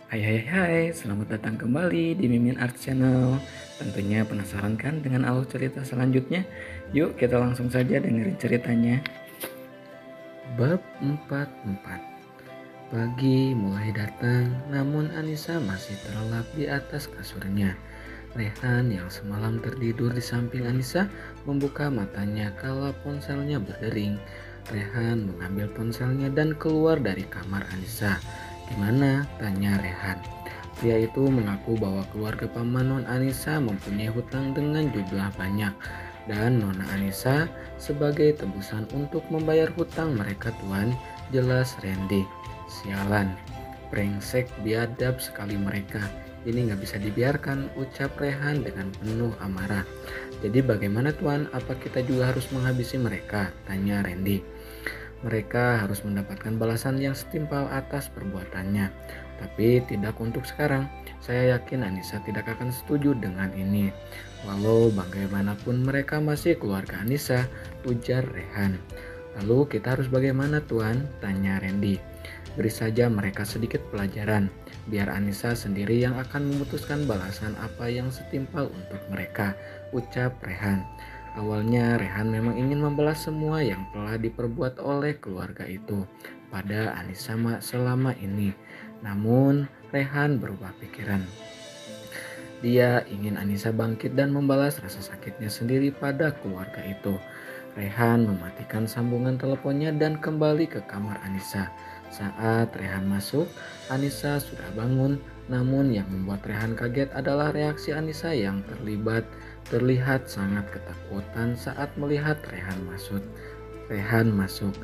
Hai, selamat datang kembali di Mimin Art Channel. Tentunya penasaran kan dengan alur cerita selanjutnya? Yuk kita langsung saja dengerin ceritanya. Bab 44. Pagi mulai datang, namun Anissa masih terlelap di atas kasurnya. Rehan yang semalam tertidur di samping Anissa membuka matanya kala ponselnya berdering. Rehan mengambil ponselnya dan keluar dari kamar Anissa. "Gimana?" tanya Rehan. Pria itu mengaku bahwa keluarga paman Non Anissa mempunyai hutang dengan jumlah banyak dan Nona Anissa sebagai tebusan untuk membayar hutang mereka tuan, jelas Randy. "Sialan, brengsek biadab sekali mereka. Ini nggak bisa dibiarkan," ucap Rehan dengan penuh amarah. "Jadi bagaimana tuan? Apa kita juga harus menghabisi mereka?" tanya Randy. "Mereka harus mendapatkan balasan yang setimpal atas perbuatannya. Tapi tidak untuk sekarang. Saya yakin Anissa tidak akan setuju dengan ini. Walau bagaimanapun mereka masih keluarga Anissa," ujar Rehan. "Lalu kita harus bagaimana tuan?" tanya Randy. "Beri saja mereka sedikit pelajaran. Biar Anissa sendiri yang akan memutuskan balasan apa yang setimpal untuk mereka," ucap Rehan. Awalnya Rehan memang ingin membalas semua yang telah diperbuat oleh keluarga itu pada Anissa selama ini. Namun Rehan berubah pikiran. Dia ingin Anissa bangkit dan membalas rasa sakitnya sendiri pada keluarga itu. Rehan mematikan sambungan teleponnya dan kembali ke kamar Anissa. Saat Rehan masuk, Anissa sudah bangun. Namun yang membuat Rehan kaget adalah reaksi Anissa yang terlihat sangat ketakutan saat melihat Rehan masuk. Rehan masuk.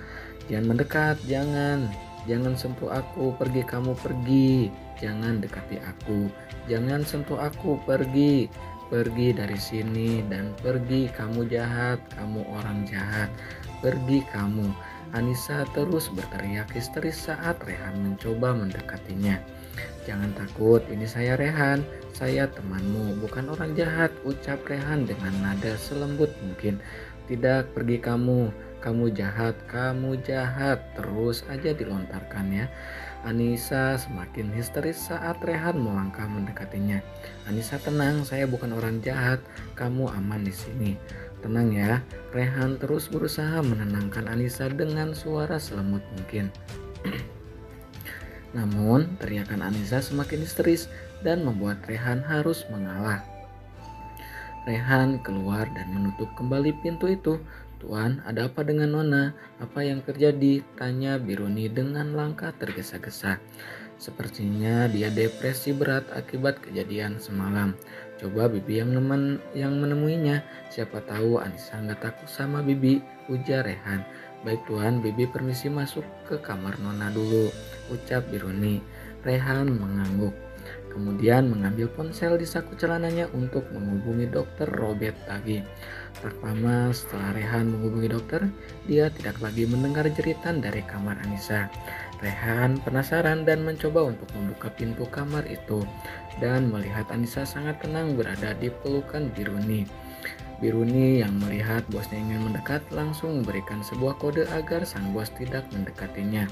"Jangan mendekat, jangan. Jangan sentuh aku, pergi kamu pergi. Jangan dekati aku. Jangan sentuh aku, pergi. Pergi dari sini dan pergi, kamu jahat, kamu orang jahat. Pergi kamu." Anissa terus berteriak histeris saat Rehan mencoba mendekatinya. "Jangan takut, ini saya Rehan. Saya temanmu, bukan orang jahat," ucap Rehan dengan nada selembut mungkin. "Tidak, pergi kamu. Kamu jahat, kamu jahat," terus aja dilontarkannya. Anissa semakin histeris saat Rehan melangkah mendekatinya. "Anissa tenang, saya bukan orang jahat. Kamu aman di sini. Tenang ya." Rehan terus berusaha menenangkan Anissa dengan suara selemut mungkin. Namun teriakan Anissa semakin histeris dan membuat Rehan harus mengalah. Rehan keluar dan menutup kembali pintu itu. "Tuan, ada apa dengan Nona? Apa yang terjadi?" tanya Biruni dengan langkah tergesa-gesa. "Sepertinya dia depresi berat akibat kejadian semalam. Coba Bibi yang menemuinya. Siapa tahu Anissa nggak takut sama Bibi," ujar Rehan. "Baik tuan, Bibi permisi masuk ke kamar Nona dulu," ucap Biruni. Rehan mengangguk. Kemudian mengambil ponsel di saku celananya untuk menghubungi dokter Robert lagi. Tak lama setelah Rehan menghubungi dokter, dia tidak lagi mendengar jeritan dari kamar Anissa. Rehan penasaran dan mencoba untuk membuka pintu kamar itu dan melihat Anissa sangat tenang berada di pelukan Biruni. Biruni yang melihat bosnya ingin mendekat langsung memberikan sebuah kode agar sang bos tidak mendekatinya.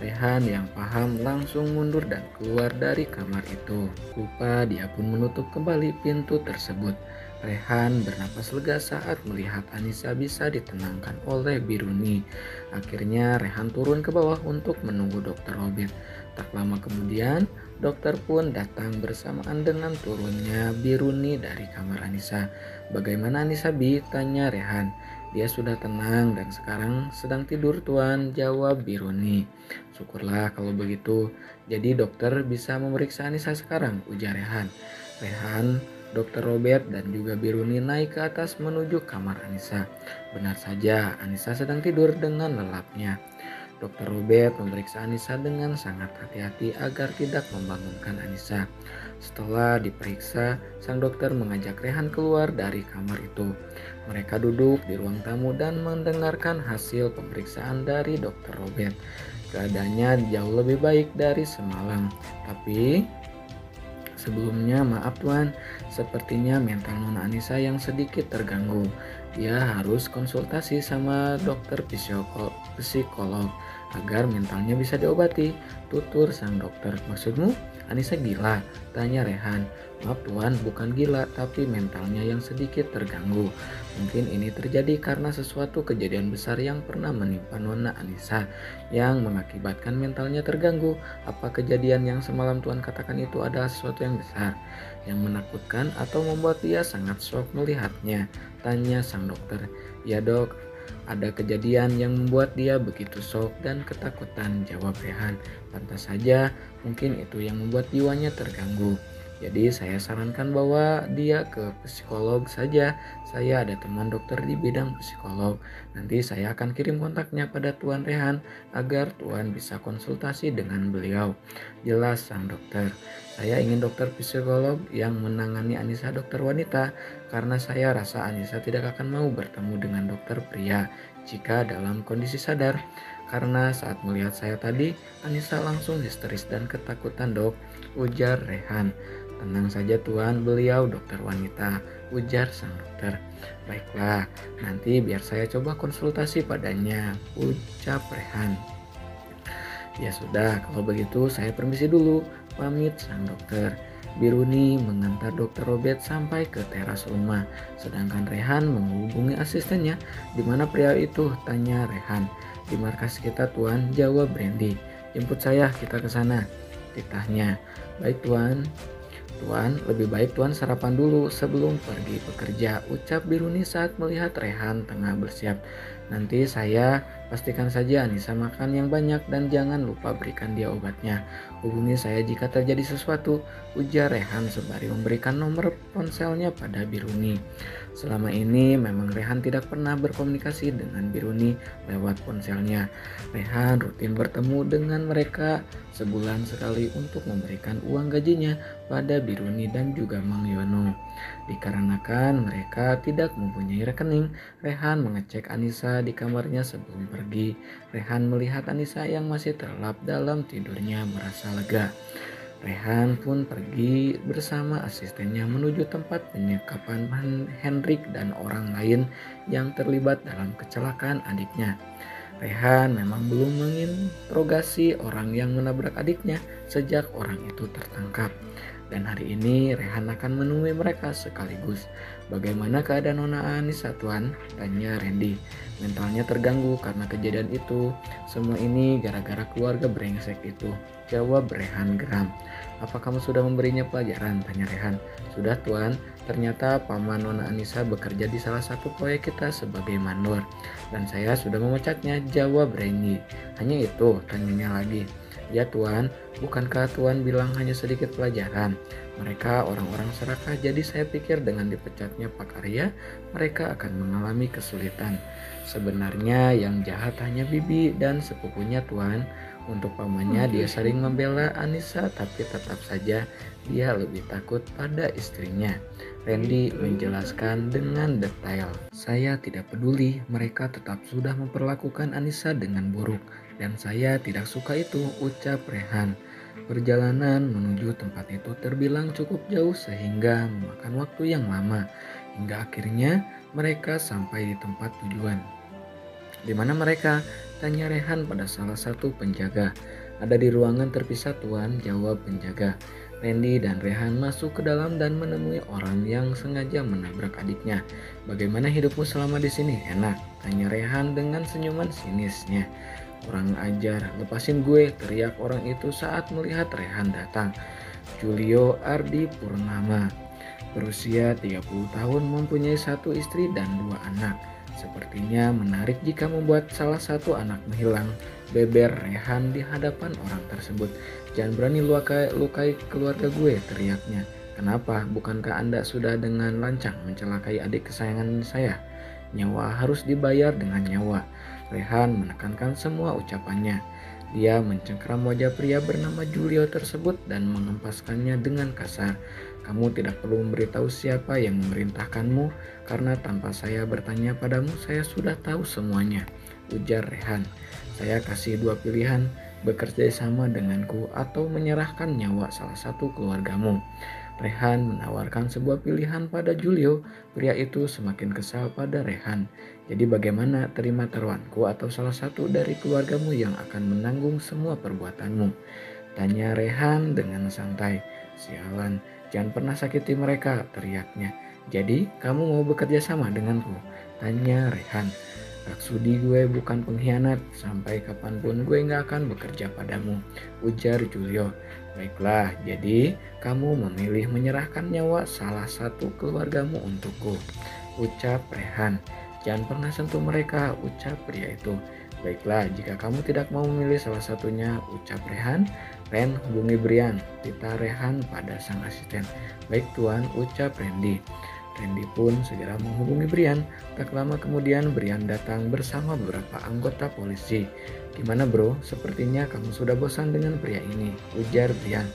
Rehan yang paham langsung mundur dan keluar dari kamar itu. Lupa dia pun menutup kembali pintu tersebut. Rehan bernapas lega saat melihat Anissa bisa ditenangkan oleh Biruni. Akhirnya Rehan turun ke bawah untuk menunggu dokter Robert. Tak lama kemudian, dokter pun datang bersamaan dengan turunnya Biruni dari kamar Anissa. "Bagaimana Anissa, Bi?" tanya Rehan. "Dia sudah tenang dan sekarang sedang tidur tuan," jawab Biruni. "Syukurlah kalau begitu. Jadi dokter bisa memeriksa Anissa sekarang," ujar Rehan. Rehan, dokter Robert dan juga Biruni naik ke atas menuju kamar Anissa. Benar saja, Anissa sedang tidur dengan lelapnya. Dokter Robert memeriksa Anissa dengan sangat hati-hati agar tidak membangunkan Anissa. Setelah diperiksa, sang dokter mengajak Rehan keluar dari kamar itu. Mereka duduk di ruang tamu dan mendengarkan hasil pemeriksaan dari dokter Robert. Keadaannya jauh lebih baik dari semalam. Tapi sebelumnya maaf tuan, sepertinya mental Nona Anissa yang sedikit terganggu. Dia harus konsultasi sama dokter psikolog. agar mentalnya bisa diobati, tutur sang dokter. Maksudmu Anissa gila? Tanya Rehan. Maaf tuan, bukan gila, tapi mentalnya yang sedikit terganggu. Mungkin ini terjadi karena sesuatu kejadian besar yang pernah menimpa Nona Anissa yang mengakibatkan mentalnya terganggu. Apa kejadian yang semalam tuan katakan itu adalah sesuatu yang besar, yang menakutkan atau membuat dia sangat shock melihatnya? Tanya sang dokter. Ya dok, ada kejadian yang membuat dia begitu shock dan ketakutan, jawab Rehan. Pantas saja, mungkin itu yang membuat jiwanya terganggu. Jadi saya sarankan bahwa dia ke psikolog saja. Saya ada teman dokter di bidang psikolog. Nanti saya akan kirim kontaknya pada Tuan Rehan agar Tuan bisa konsultasi dengan beliau. Jelas sang dokter. Saya ingin dokter psikolog yang menangani Anissa dokter wanita karena saya rasa Anissa tidak akan mau bertemu dengan dokter pria jika dalam kondisi sadar. Karena saat melihat saya tadi, Anissa langsung histeris dan ketakutan dok, ujar Rehan. Tenang saja tuan, beliau dokter wanita, ujar sang dokter. Baiklah, nanti biar saya coba konsultasi padanya, ucap Rehan. Ya sudah, kalau begitu saya permisi dulu, pamit sang dokter. Biruni mengantar dokter Robert sampai ke teras rumah, sedangkan Rehan menghubungi asistennya. Di mana pria itu? Tanya Rehan. Di markas kita tuan, jawab Brandy. Jemput saya, kita ke sana, titahnya. Baik tuan. Tuan, lebih baik tuan sarapan dulu sebelum pergi bekerja, ucap Biruni saat melihat Rehan tengah bersiap. Nanti saya pastikan saja Anissa makan yang banyak dan jangan lupa berikan dia obatnya. Hubungi saya jika terjadi sesuatu, ujar Rehan sembari memberikan nomor ponselnya pada Biruni. Selama ini memang Rehan tidak pernah berkomunikasi dengan Biruni lewat ponselnya. Rehan rutin bertemu dengan mereka sebulan sekali untuk memberikan uang gajinya pada Biruni dan juga Mang Yono. Dikarenakan mereka tidak mempunyai rekening, Rehan mengecek Anissa di kamarnya sebelum pergi. Rehan melihat Anissa yang masih terlelap dalam tidurnya merasa lega. Rehan pun pergi bersama asistennya menuju tempat penyekapan Hendrik dan orang lain yang terlibat dalam kecelakaan adiknya. Rehan memang belum menginterogasi orang yang menabrak adiknya sejak orang itu tertangkap. Dan hari ini Rehan akan menemui mereka sekaligus. Bagaimana keadaan Nona Anissa tuan? Tanya Randy. Mentalnya terganggu karena kejadian itu. Semua ini gara-gara keluarga brengsek itu, jawab Rehan geram. Apa kamu sudah memberinya pelajaran? Tanya Rehan. Sudah tuan, ternyata paman Nona Anissa bekerja di salah satu proyek kita sebagai mandor. Dan saya sudah memecatnya, jawab Randy. Hanya itu? Tanyanya lagi. Ya tuan, bukankah tuan bilang hanya sedikit pelajaran? Mereka orang-orang serakah, jadi saya pikir dengan dipecatnya Pak Arya, mereka akan mengalami kesulitan. Sebenarnya yang jahat hanya Bibi dan sepupunya tuan. Untuk pamannya dia sering membela Anissa, tapi tetap saja dia lebih takut pada istrinya. Randy menjelaskan dengan detail. Saya tidak peduli, mereka tetap sudah memperlakukan Anissa dengan buruk. Dan saya tidak suka itu, ucap Rehan. Perjalanan menuju tempat itu terbilang cukup jauh sehingga memakan waktu yang lama. Hingga akhirnya mereka sampai di tempat tujuan. Di mana mereka? Tanya Rehan pada salah satu penjaga. Ada di ruangan terpisah tuan, jawab penjaga. Randy dan Rehan masuk ke dalam dan menemui orang yang sengaja menabrak adiknya. Bagaimana hidupmu selama di sini? Enak, tanya Rehan dengan senyuman sinisnya. Kurang ajar, lepasin gue, teriak orang itu saat melihat Rehan datang. Julio Ardi Purnama, berusia 30 tahun, mempunyai satu istri dan 2 anak. Sepertinya menarik jika membuat salah satu anak menghilang, beber Rehan di hadapan orang tersebut. Jangan berani lukai keluarga gue, teriaknya. Kenapa? Bukankah Anda sudah dengan lancang mencelakai adik kesayangan saya? Nyawa harus dibayar dengan nyawa. Rehan menekankan semua ucapannya. Dia mencengkeram wajah pria bernama Julio tersebut dan mengempaskannya dengan kasar. Kamu tidak perlu memberitahu siapa yang memerintahkanmu, karena tanpa saya bertanya padamu saya sudah tahu semuanya, ujar Rehan. Saya kasih 2 pilihan, bekerja sama denganku atau menyerahkan nyawa salah satu keluargamu. Rehan menawarkan sebuah pilihan pada Julio. Pria itu semakin kesal pada Rehan. Jadi bagaimana, terima taruhanku atau salah satu dari keluargamu yang akan menanggung semua perbuatanmu? Tanya Rehan dengan santai. Sialan, jangan pernah sakiti mereka, teriaknya. Jadi kamu mau bekerja sama denganku? Tanya Rehan. Maksudi gue bukan pengkhianat, sampai kapanpun gue gak akan bekerja padamu, ujar Julio. Baiklah, jadi kamu memilih menyerahkan nyawa salah satu keluargamu untukku, ucap Rehan. Jangan pernah sentuh mereka, ucap pria itu. Baiklah, jika kamu tidak mau memilih salah satunya, ucap Rehan. Ren, hubungi Brian, tita Rehan pada sang asisten. Baik tuan, ucap Randy. Randy pun segera menghubungi Brian. Tak lama kemudian Brian datang bersama beberapa anggota polisi. Gimana bro, sepertinya kamu sudah bosan dengan pria ini, ujar Brian.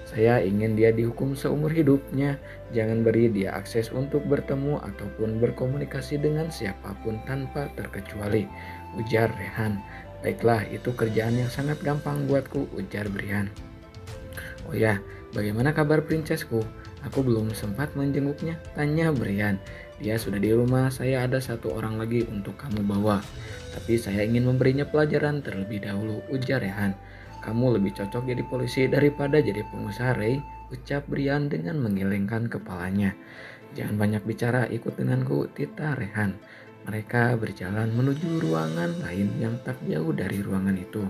Saya ingin dia dihukum seumur hidupnya. Jangan beri dia akses untuk bertemu ataupun berkomunikasi dengan siapapun tanpa terkecuali, ujar Rehan. Baiklah, itu kerjaan yang sangat gampang buatku, ujar Brian. Oh ya, bagaimana kabar princessku? Aku belum sempat menjenguknya, tanya Brian. Dia sudah di rumah, saya ada satu orang lagi untuk kamu bawa. Tapi saya ingin memberinya pelajaran terlebih dahulu, ujar Rehan. Kamu lebih cocok jadi polisi daripada jadi pengusaha, Ray, ucap Brian dengan menggelengkan kepalanya. Jangan banyak bicara, ikut denganku, tita Rehan. Mereka berjalan menuju ruangan lain yang tak jauh dari ruangan itu.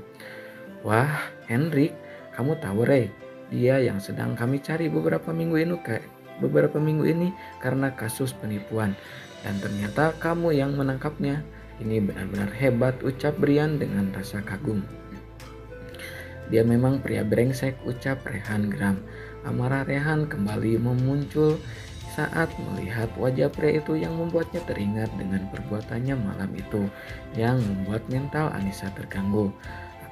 Wah, Henrik, kamu tahu Ray, dia yang sedang kami cari beberapa minggu ini karena kasus penipuan. Dan ternyata kamu yang menangkapnya. Ini benar-benar hebat, ucap Brian dengan rasa kagum. Dia memang pria brengsek, ucap Rehan geram. Amarah Rehan kembali memuncul saat melihat wajah pria itu yang membuatnya teringat dengan perbuatannya malam itu yang membuat mental Anissa terganggu.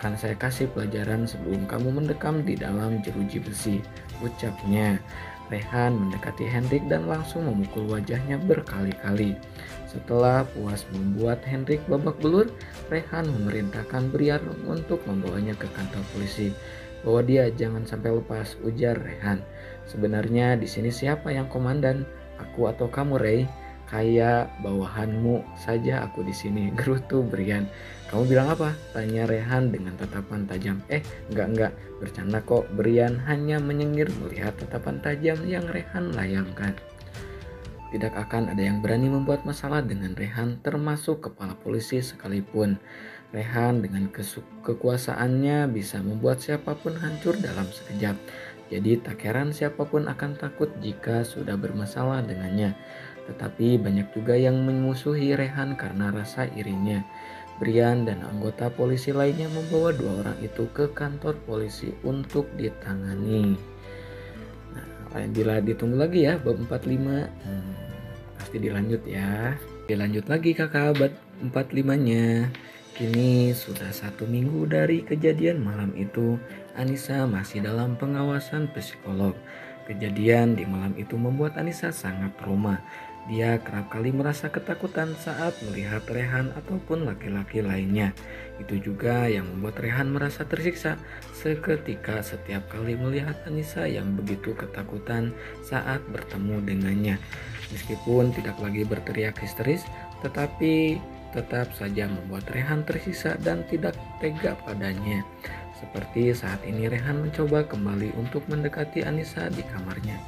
Akan saya kasih pelajaran sebelum kamu mendekam di dalam jeruji besi, ucapnya. Rehan mendekati Hendrik dan langsung memukul wajahnya berkali-kali. Setelah puas membuat Hendrik babak belur, Rehan memerintahkan Brian untuk membawanya ke kantor polisi. Bawa dia, jangan sampai lepas, ujar Rehan. Sebenarnya di sini siapa yang komandan? Aku atau kamu, Ray? Kayak bawahanmu saja aku di sini, gerutu Brian. Kamu bilang apa? Tanya Rehan dengan tatapan tajam. Enggak, bercanda kok. Brian hanya menyengir melihat tatapan tajam yang Rehan layangkan. Tidak akan ada yang berani membuat masalah dengan Rehan, termasuk kepala polisi sekalipun. Rehan dengan kekuasaannya bisa membuat siapapun hancur dalam sekejap. Jadi tak heran siapapun akan takut jika sudah bermasalah dengannya. Tetapi banyak juga yang memusuhi Rehan karena rasa irinya. Brian dan anggota polisi lainnya membawa dua orang itu ke kantor polisi untuk ditangani. Nah, bila ditunggu lagi ya bab 45. Pasti dilanjut ya. Dilanjut lagi kakak bab 45-nya. Kini sudah 1 minggu dari kejadian malam itu, Anissa masih dalam pengawasan psikolog. Kejadian di malam itu membuat Anissa sangat trauma. Dia kerap kali merasa ketakutan saat melihat Rehan ataupun laki-laki lainnya. Itu juga yang membuat Rehan merasa tersiksa seketika setiap kali melihat Anissa yang begitu ketakutan saat bertemu dengannya. Meskipun tidak lagi berteriak histeris, tetapi tetap saja membuat Rehan tersiksa dan tidak tega padanya. Seperti saat ini Rehan mencoba kembali untuk mendekati Anissa di kamarnya.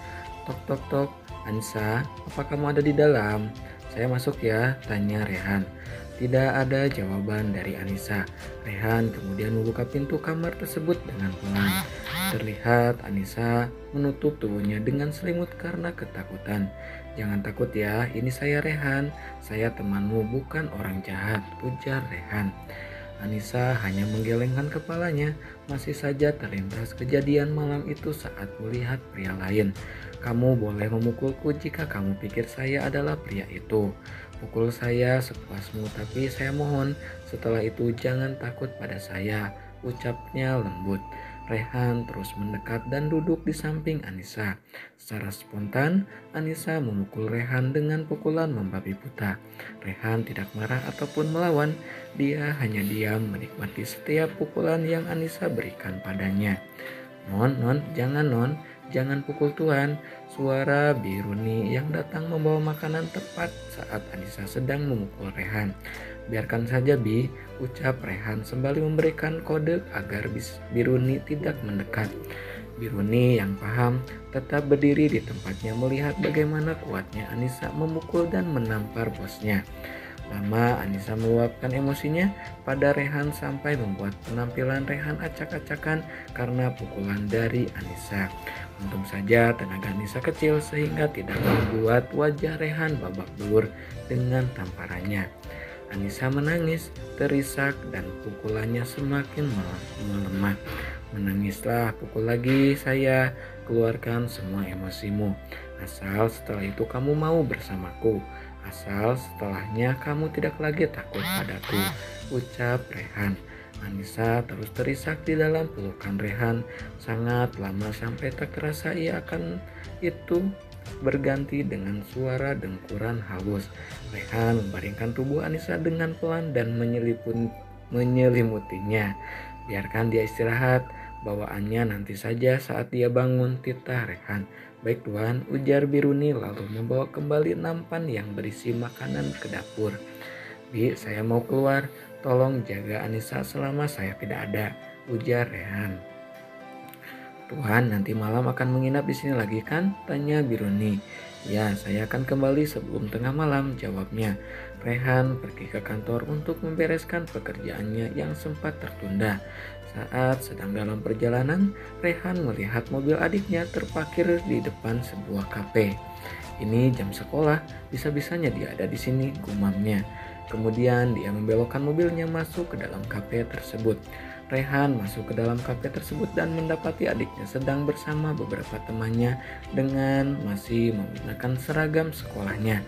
Tok tok tok, Anissa, apa kamu ada di dalam? Saya masuk ya, tanya Rehan. Tidak ada jawaban dari Anissa. Rehan kemudian membuka pintu kamar tersebut dengan pelan. Terlihat Anissa menutup tubuhnya dengan selimut karena ketakutan. Jangan takut ya, ini saya Rehan. Saya temanmu, bukan orang jahat, ujar Rehan. Anissa hanya menggelengkan kepalanya. Masih saja terlintas kejadian malam itu saat melihat pria lain. Kamu boleh memukulku jika kamu pikir saya adalah pria itu. Pukul saya sepuasmu, tapi saya mohon setelah itu jangan takut pada saya, ucapnya lembut. Rehan terus mendekat dan duduk di samping Anissa. Secara spontan, Anissa memukul Rehan dengan pukulan membabi buta. Rehan tidak marah ataupun melawan, dia hanya diam menikmati setiap pukulan yang Anissa berikan padanya. Non, jangan non, Jangan pukul Tuan. Suara Biruni yang datang membawa makanan tepat saat Anissa sedang memukul Rehan. Biarkan saja Bi, ucap Rehan sembari memberikan kode agar Biruni tidak mendekat. Biruni yang paham tetap berdiri di tempatnya melihat bagaimana kuatnya Anissa memukul dan menampar bosnya. Lama Anissa meluapkan emosinya pada Rehan sampai membuat penampilan Rehan acak-acakan karena pukulan dari Anissa. Untung saja tenaga Anissa kecil sehingga tidak membuat wajah Rehan babak belur dengan tamparannya. Anissa menangis, terisak dan pukulannya semakin melemah. Menangislah, pukul lagi saya, keluarkan semua emosimu. Asal setelah itu kamu mau bersamaku. Asal setelahnya kamu tidak lagi takut padaku, ucap Rehan. Anissa terus terisak di dalam pelukan Rehan sangat lama sampai tak terasa ia akan itu berganti dengan suara dengkuran halus. Rehan membaringkan tubuh Anissa dengan pelan dan menyelimutinya. Biarkan dia istirahat, bawaannya nanti saja saat dia bangun, titah Rehan. Baik Tuan, ujar Biruni lalu membawa kembali nampan yang berisi makanan ke dapur. Bi, saya mau keluar, tolong jaga Anissa selama saya tidak ada, ujar Rehan. Tuhan, nanti malam akan menginap di sini lagi kan? Tanya Biruni. Ya, saya akan kembali sebelum tengah malam, jawabnya. Rehan pergi ke kantor untuk membereskan pekerjaannya yang sempat tertunda. Saat sedang dalam perjalanan, Rehan melihat mobil adiknya terparkir di depan sebuah kafe. Ini jam sekolah, bisa-bisanya dia ada di sini, gumamnya. Kemudian dia membelokkan mobilnya masuk ke dalam kafe tersebut. Rehan masuk ke dalam kafe tersebut dan mendapati adiknya sedang bersama beberapa temannya dengan masih menggunakan seragam sekolahnya.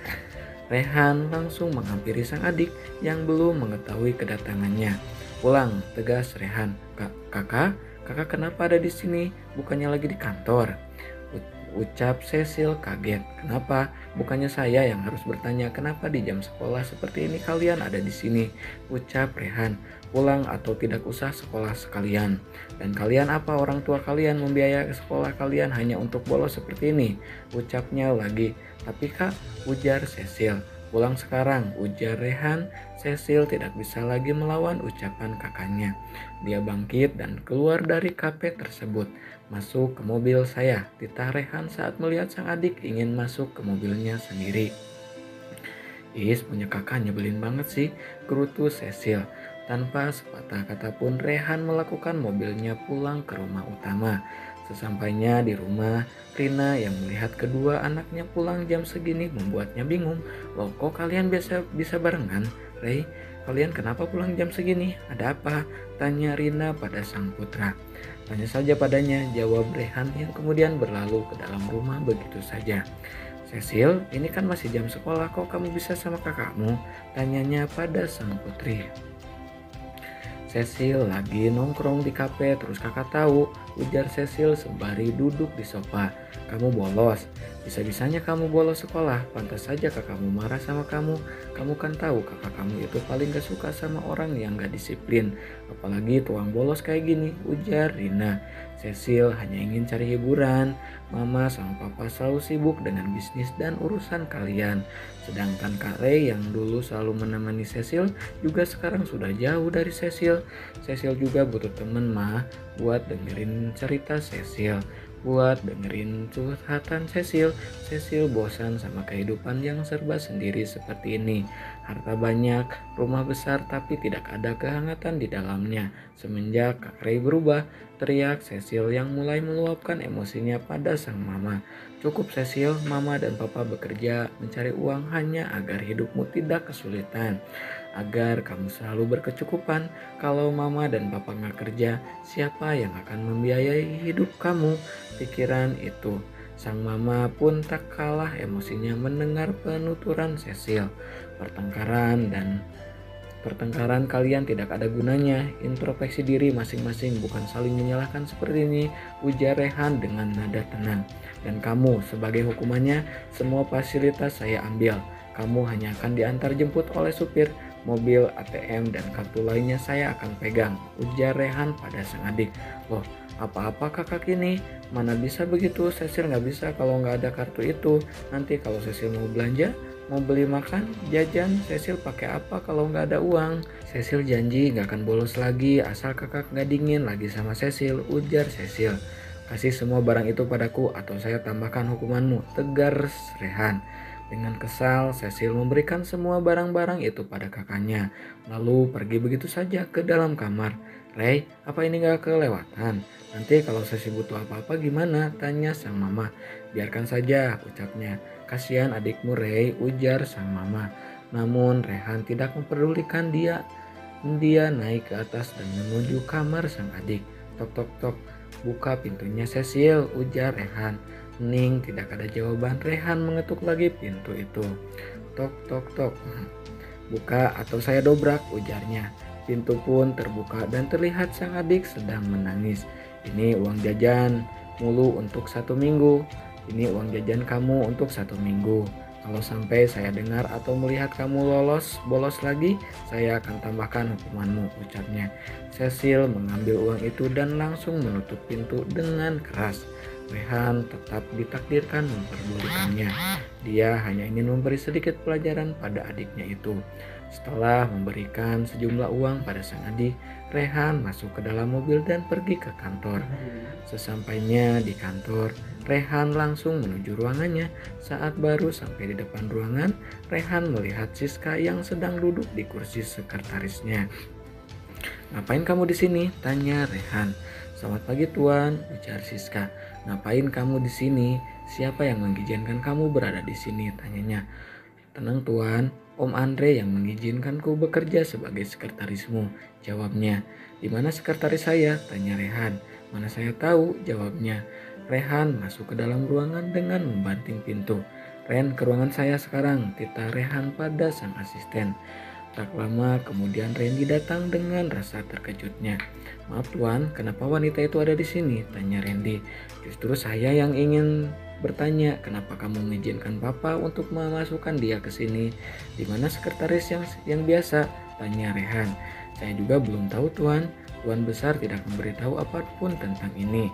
Rehan langsung menghampiri sang adik yang belum mengetahui kedatangannya. Pulang, tegas Rehan. Kakak kenapa ada di sini? Bukannya lagi di kantor? Ucap Cecil kaget. Kenapa? Bukannya saya yang harus bertanya kenapa di jam sekolah seperti ini kalian ada di sini? Ucap Rehan. Pulang atau tidak usah sekolah sekalian. Dan kalian apa orang tua kalian membiayai sekolah kalian hanya untuk bolos seperti ini? Ucapnya lagi. Tapi kak, ujar Cecil. Pulang sekarang, ujar Rehan. Cecil tidak bisa lagi melawan ucapan kakaknya. Dia bangkit dan keluar dari kafe tersebut. Masuk ke mobil saya, titah Rehan saat melihat sang adik ingin masuk ke mobilnya sendiri. Punya kakak nyebelin banget sih, gerutu Cecil. Tanpa sepatah kata pun Rehan melakukan mobilnya pulang ke rumah utama. Sesampainya di rumah, Rina yang melihat kedua anaknya pulang jam segini membuatnya bingung. Loh, kok kalian bisa barengan? Rey, kalian kenapa pulang jam segini? Ada apa? Tanya Rina pada sang putra. Tanya saja padanya, jawab Rehan yang kemudian berlalu ke dalam rumah begitu saja. Cecil, ini kan masih jam sekolah, kok kamu bisa sama kakakmu? Tanyanya pada sang putri. Cecil lagi nongkrong di kafe, terus kakak tahu, ujar Cecil sembari duduk di sofa. Kamu bolos, bisa-bisanya kamu bolos sekolah, pantas saja kakakmu marah sama kamu. Kamu kan tahu kakak kamu itu paling gak suka sama orang yang gak disiplin, apalagi tuang bolos kayak gini, ujar Rina. Cecil hanya ingin cari hiburan, mama sama papa selalu sibuk dengan bisnis dan urusan kalian. Sedangkan Kak Rey yang dulu selalu menemani Cecil juga sekarang sudah jauh dari Cecil. Cecil juga butuh temen mah buat dengerin cerita Cecil, buat dengerin curhatan Cecil. Cecil bosan sama kehidupan yang serba sendiri seperti ini. Harta banyak, rumah besar tapi tidak ada kehangatan di dalamnya. Semenjak Kak Rey berubah, teriak Cecil yang mulai meluapkan emosinya pada sang mama. Cukup Cecil, mama dan papa bekerja mencari uang hanya agar hidupmu tidak kesulitan. Agar kamu selalu berkecukupan. Kalau mama dan papa nggak kerja, siapa yang akan membiayai hidup kamu? Pikiran itu. Sang mama pun tak kalah emosinya mendengar penuturan Cecil. Pertengkaran kalian tidak ada gunanya. Introspeksi diri masing-masing, bukan saling menyalahkan seperti ini, ujar Rehan dengan nada tenang. Dan kamu sebagai hukumannya, semua fasilitas saya ambil. Kamu hanya akan diantar jemput oleh supir. mobil, ATM, dan kartu lainnya saya akan pegang, ujar Rehan pada sang adik. Loh, apa-apa kakak ini? Mana bisa begitu, Cecil nggak bisa kalau nggak ada kartu itu. Nanti kalau Cecil mau belanja, mau beli makan, jajan, Cecil pakai apa kalau nggak ada uang? Cecil janji nggak akan bolos lagi asal kakak nggak dingin lagi sama Cecil, ujar Cecil. Kasih semua barang itu padaku atau saya tambahkan hukumanmu, tegar Rehan. Dengan kesal, Cecil memberikan semua barang-barang itu pada kakaknya, lalu pergi begitu saja ke dalam kamar. Ray, apa ini gak kelewatan? Nanti kalau Cecil butuh apa-apa gimana? Tanya sang mama. Biarkan saja, ucapnya. Kasihan adikmu Ray, ujar sang mama. Namun Rehan tidak memperdulikan dia. Dia naik ke atas dan menuju kamar sang adik. Tok tok tok, buka pintunya Cecil, ujar Rehan. Hening, tidak ada jawaban. Rehan mengetuk lagi pintu itu. Tok tok tok. Buka atau saya dobrak, ujarnya. Pintu pun terbuka dan terlihat sang adik sedang menangis. Ini uang jajan mulu untuk 1 minggu. Ini uang jajan kamu untuk 1 minggu. Kalau sampai saya dengar atau melihat kamu bolos lagi, saya akan tambahkan hukumanmu, ucapnya. Cecil mengambil uang itu dan langsung menutup pintu dengan keras. Rehan tetap ditakdirkan memperdulikannya. Dia hanya ingin memberi sedikit pelajaran pada adiknya itu. Setelah memberikan sejumlah uang pada sang adik, Rehan masuk ke dalam mobil dan pergi ke kantor. Sesampainya di kantor, Rehan langsung menuju ruangannya. Saat baru sampai di depan ruangan, Rehan melihat Siska yang sedang duduk di kursi sekretarisnya. Ngapain kamu di sini? Tanya Rehan. Selamat pagi tuan, ujar Siska. Ngapain kamu di sini? Siapa yang mengizinkan kamu berada di sini? Tanyanya. Tenang tuan, Om Andre yang mengizinkanku bekerja sebagai sekretarismu, jawabnya. Di mana sekretaris saya? Tanya Rehan. Mana saya tahu, jawabnya. Rehan masuk ke dalam ruangan dengan membanting pintu. Ren, ke ruangan saya sekarang, titah Rehan pada sang asisten. Tak lama kemudian Randy datang dengan rasa terkejutnya. Maaf tuan, kenapa wanita itu ada di sini? Tanya Randy. Justru saya yang ingin bertanya, kenapa kamu mengizinkan papa untuk memasukkan dia ke sini? Di mana sekretaris yang biasa? Tanya Rehan. Saya juga belum tahu tuan. Tuan besar tidak memberitahu apapun tentang ini.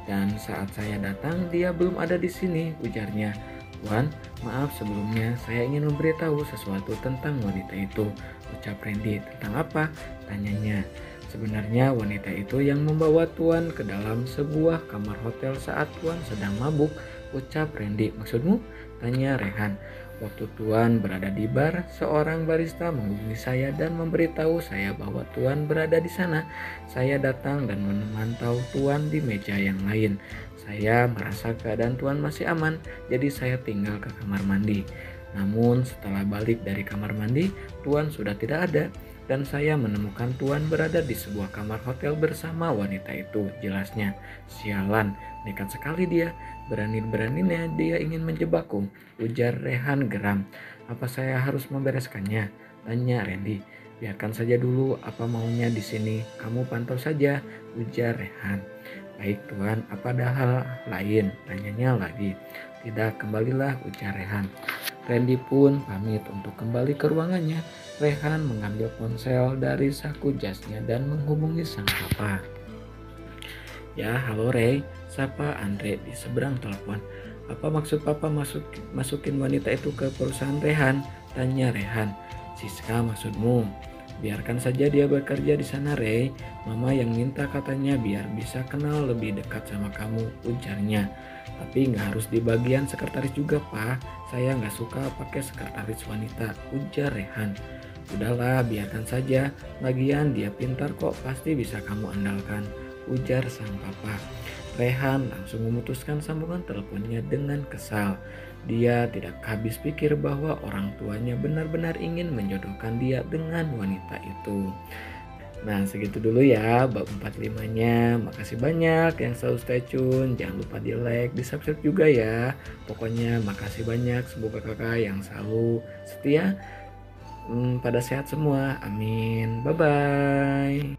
Dan saat saya datang dia belum ada di sini, ujarnya. Tuan, maaf sebelumnya saya ingin memberitahu sesuatu tentang wanita itu, ucap Randy. Tentang apa? Tanyanya. Sebenarnya wanita itu yang membawa Tuan ke dalam sebuah kamar hotel saat Tuan sedang mabuk, ucap Randy. Maksudmu? Tanya Rehan. Waktu Tuan berada di bar, seorang barista menghubungi saya dan memberitahu saya bahwa Tuan berada di sana. Saya datang dan memantau Tuan di meja yang lain. Saya merasa keadaan Tuan masih aman, jadi saya tinggal ke kamar mandi. Namun setelah balik dari kamar mandi, Tuan sudah tidak ada. Dan saya menemukan Tuan berada di sebuah kamar hotel bersama wanita itu, jelasnya. Sialan, nekat sekali dia. Berani-beraninya dia ingin menjebakku, ujar Rehan geram. Apa saya harus membereskannya? Tanya Randy. Biarkan saja dulu, apa maunya di sini. Kamu pantau saja, ujar Rehan. Baik tuan, apa ada hal lain? Tanyanya lagi. Tidak, kembalilah, ujar Rehan. Randy pun pamit untuk kembali ke ruangannya. Rehan mengambil ponsel dari saku jasnya dan menghubungi sang papa. Ya, halo Ray, sapa Andre di seberang telepon. Apa maksud papa masukin wanita itu ke perusahaan Rehan? Tanya Rehan. Siska maksudmu? Biarkan saja dia bekerja di sana, Ray. Mama yang minta katanya biar bisa kenal lebih dekat sama kamu, ujarnya. Tapi nggak harus di bagian sekretaris juga, Pak. Saya nggak suka pakai sekretaris wanita, ujar Rehan. Udahlah, biarkan saja. Lagian dia pintar kok, pasti bisa kamu andalkan, ujar sang papa. Rehan langsung memutuskan sambungan teleponnya dengan kesal. Dia tidak habis pikir bahwa orang tuanya benar-benar ingin menjodohkan dia dengan wanita itu. Nah, segitu dulu ya bab 45-nya. Makasih banyak yang selalu stay tune. Jangan lupa di like, di subscribe juga ya. Pokoknya makasih banyak. Semoga kakak yang selalu setia pada sehat semua. Amin. Bye-bye.